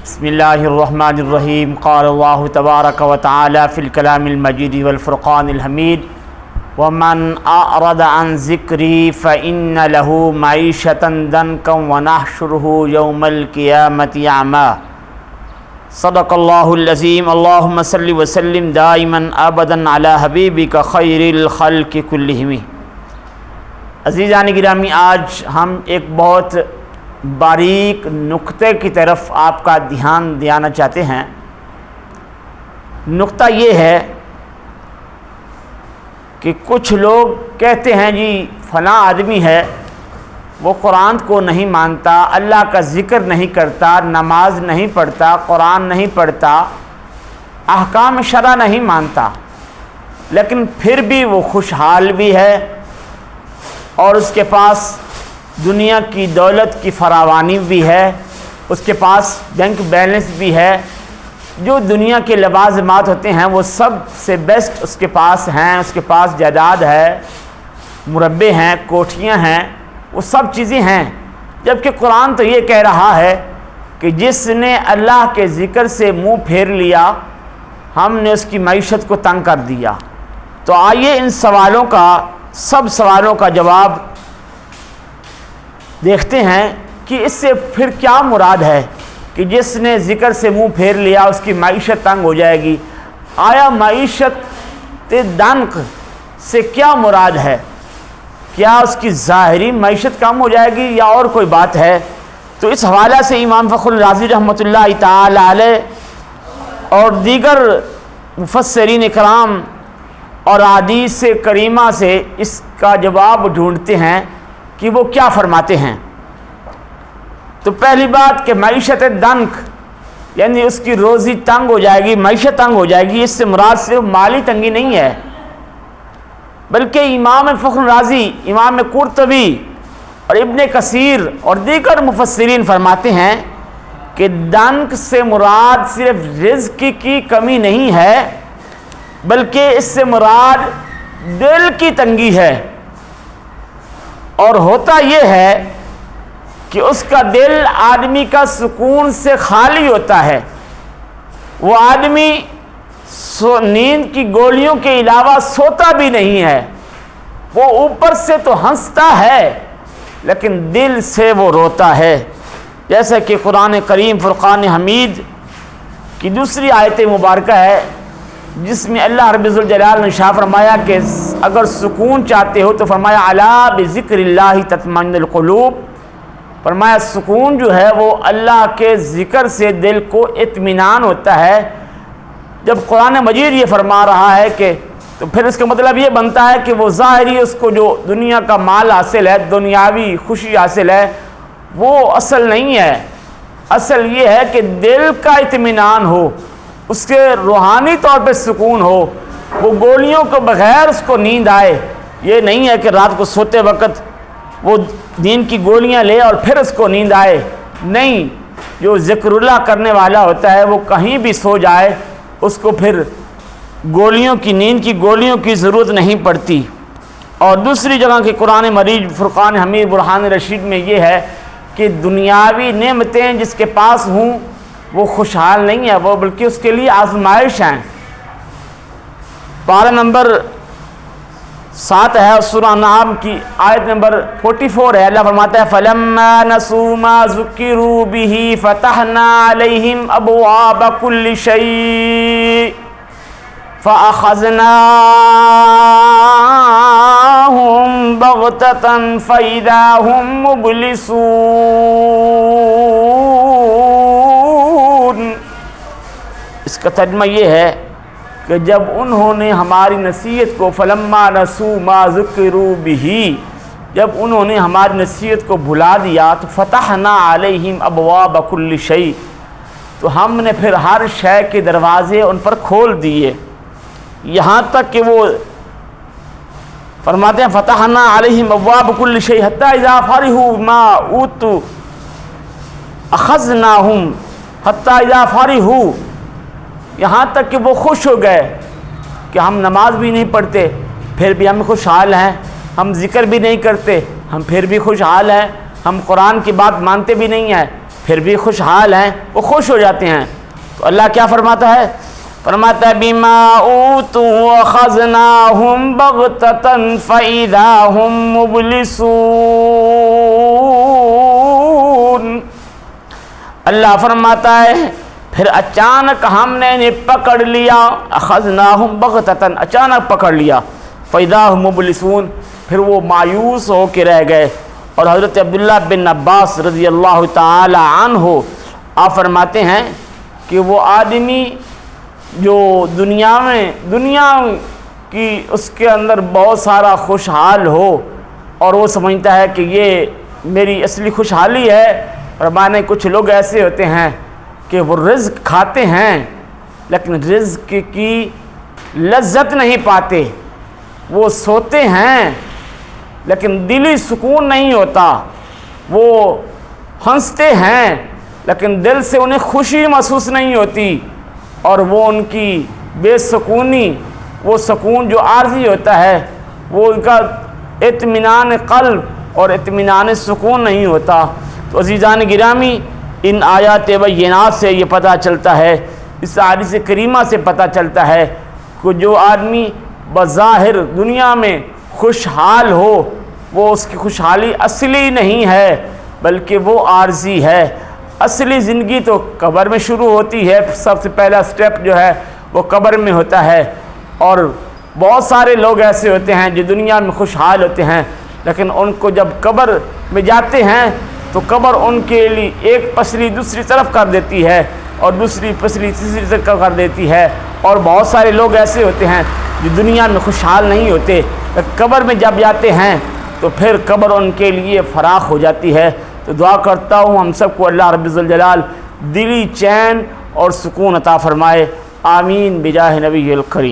بسم اللہ الرحمن الرحیم قال اللہ تبارک و تعالی فی الکلام المجید والفرقان الحمید ومن اعرض عن ذکری فإن له معیشة ضنکا ونحشره یوم القیامة اعمی۔ صدق اللہ العظیم۔ اللہم صل وسلم دائما ابدا علی حبیبک خیر الخلق کلہم۔ عزیزان گرامی، آج ہم ایک بہت باریک نقطے کی طرف آپ کا دھیان دلانا چاہتے ہیں۔ نقطہ یہ ہے کہ کچھ لوگ کہتے ہیں جی فلاں آدمی ہے، وہ قرآن کو نہیں مانتا، اللہ کا ذکر نہیں کرتا، نماز نہیں پڑھتا، قرآن نہیں پڑھتا، احکام شرع نہیں مانتا، لیکن پھر بھی وہ خوشحال بھی ہے اور اس کے پاس دنیا کی دولت کی فراوانی بھی ہے، اس کے پاس بینک بیلنس بھی ہے، جو دنیا کے لوازمات ہوتے ہیں وہ سب سے بیسٹ اس کے پاس ہیں، اس کے پاس جائیداد ہے، مربے ہیں، کوٹھیاں ہیں، وہ سب چیزیں ہیں۔ جبکہ قرآن تو یہ کہہ رہا ہے کہ جس نے اللہ کے ذکر سے منہ پھیر لیا ہم نے اس کی معیشت کو تنگ کر دیا۔ تو آئیے ان سوالوں کا، سب سوالوں کا جواب دیکھتے ہیں کہ اس سے پھر کیا مراد ہے کہ جس نے ذکر سے منہ پھیر لیا اس کی معیشت تنگ ہو جائے گی۔ آیا معیشت ضنک سے کیا مراد ہے؟ کیا اس کی ظاہری معیشت کم ہو جائے گی یا اور کوئی بات ہے؟ تو اس حوالے سے امام فخر الرازی رحمۃ اللہ تعالی علیہ اور دیگر مفسرین کرام اور احادیث کریمہ سے اس کا جواب ڈھونڈتے ہیں کہ وہ کیا فرماتے ہیں۔ تو پہلی بات کہ معیشت ضنک یعنی اس کی روزی تنگ ہو جائے گی، معیشت تنگ ہو جائے گی، اس سے مراد صرف مالی تنگی نہیں ہے، بلکہ امام فخر رازی، امام قرطبی اور ابن کثیر اور دیگر مفسرین فرماتے ہیں کہ ضنک سے مراد صرف رزق کی کمی نہیں ہے، بلکہ اس سے مراد دل کی تنگی ہے۔ اور ہوتا یہ ہے کہ اس کا دل آدمی کا سکون سے خالی ہوتا ہے، وہ آدمی نیند کی گولیوں کے علاوہ سوتا بھی نہیں ہے، وہ اوپر سے تو ہنستا ہے لیکن دل سے وہ روتا ہے، جیسا کہ قرآن کریم فرقان حمید کی دوسری آیت مبارکہ ہے جس میں اللہ رب ذوالجلال نے ارشاد فرمایا کہ اگر سکون چاہتے ہو تو فرمایا الا بذکر اللہ تطمئن القلوب، فرمایا سکون جو ہے وہ اللہ کے ذکر سے دل کو اطمینان ہوتا ہے۔ جب قرآن مجید یہ فرما رہا ہے کہ تو پھر اس کا مطلب یہ بنتا ہے کہ وہ ظاہری اس کو جو دنیا کا مال حاصل ہے، دنیاوی خوشی حاصل ہے، وہ اصل نہیں ہے۔ اصل یہ ہے کہ دل کا اطمینان ہو، اس کے روحانی طور پہ سکون ہو، وہ گولیوں کو بغیر اس کو نیند آئے۔ یہ نہیں ہے کہ رات کو سوتے وقت وہ نیند کی گولیاں لے اور پھر اس کو نیند آئے، نہیں، جو ذکر اللہ کرنے والا ہوتا ہے وہ کہیں بھی سو جائے اس کو پھر گولیوں کی، نیند کی گولیوں کی ضرورت نہیں پڑتی۔ اور دوسری جگہ کہ قرآن مجید فرقان حمید برہان رشید میں یہ ہے کہ دنیاوی نعمتیں جس کے پاس ہوں وہ خوشحال نہیں ہے، وہ بلکہ اس کے لیے آزمائش ہیں۔ پارہ نمبر 7 ہے سورہ نعم کی آیت نمبر 44 ہے، اللہ فرماتا ہے فَلَمَّا نَسُوا مَا ذُكِّرُوا بِهِ فَتَحْنَا عَلَيْهِمْ أَبْوَابَ كُلِّ شَيْءٍ فَأَخَذْنَاهُمْ بَغْتَةً فَإِذَا هُمْ مُبْلِسُونَ۔ اس کا ترجمہ یہ ہے کہ جب انہوں نے ہماری نصیحت کو فلما نسوا ما ذکروا بہ، جب انہوں نے ہماری نصیحت کو بھلا دیا تو فتحنا علیہم ابواب کل شیء، تو ہم نے پھر ہر شے کے دروازے ان پر کھول دیے، یہاں تک کہ وہ فرماتے ہیں فتحنا علیہم ابواب کل شیء حتی اذا فرحوا بما اوتوا اخذناہم حتی اذا فرحوا، یہاں تک کہ وہ خوش ہو گئے کہ ہم نماز بھی نہیں پڑھتے پھر بھی ہم خوشحال ہیں، ہم ذکر بھی نہیں کرتے ہم پھر بھی خوشحال ہیں، ہم قرآن کی بات مانتے بھی نہیں ہیں پھر بھی خوشحال ہیں، وہ خوش ہو جاتے ہیں۔ تو اللہ کیا فرماتا ہے؟ فرماتا ہے بما اوتوا اخذناہم بغتۃ فاذا ہم مبلسون۔ اللہ فرماتا ہے پھر اچانک ہم نے انہیں پکڑ لیا، اخذناہم بغتۃ، اچانک پکڑ لیا، فاذا ہم مبلسون، پھر وہ مایوس ہو کے رہ گئے۔ اور حضرت عبداللہ بن عباس رضی اللہ تعالی عنہ آپ فرماتے ہیں کہ وہ آدمی جو دنیا کی اس کے اندر بہت سارا خوشحال ہو اور وہ سمجھتا ہے کہ یہ میری اصلی خوشحالی ہے، اور مانے کچھ لوگ ایسے ہوتے ہیں کہ وہ رزق کھاتے ہیں لیکن رزق کی لذت نہیں پاتے، وہ سوتے ہیں لیکن دلی سکون نہیں ہوتا، وہ ہنستے ہیں لیکن دل سے انہیں خوشی محسوس نہیں ہوتی، اور وہ ان کی بے سکونی، وہ سکون جو عارضی ہوتا ہے، وہ ان کا اطمینان قلب اور اطمینان سکون نہیں ہوتا۔ تو عزیزان گرامی، ان آیات بینات سے یہ پتہ چلتا ہے، اس حدیث کریمہ سے پتہ چلتا ہے کہ جو آدمی بظاہر دنیا میں خوشحال ہو، وہ اس کی خوشحالی اصلی نہیں ہے بلکہ وہ عارضی ہے۔ اصلی زندگی تو قبر میں شروع ہوتی ہے، سب سے پہلا سٹیپ جو ہے وہ قبر میں ہوتا ہے۔ اور بہت سارے لوگ ایسے ہوتے ہیں جو دنیا میں خوشحال ہوتے ہیں لیکن ان کو جب قبر میں جاتے ہیں تو قبر ان کے لیے ایک پسلی دوسری طرف کر دیتی ہے اور دوسری پسلی تیسری طرف کر دیتی ہے۔ اور بہت سارے لوگ ایسے ہوتے ہیں جو دنیا میں خوشحال نہیں ہوتے لیکن قبر میں جب جاتے ہیں تو پھر قبر ان کے لیے فراخ ہو جاتی ہے۔ تو دعا کرتا ہوں ہم سب کو اللہ رب الجلال دلی چین اور سکون عطا فرمائے، آمین بجاہ نبی الکریم۔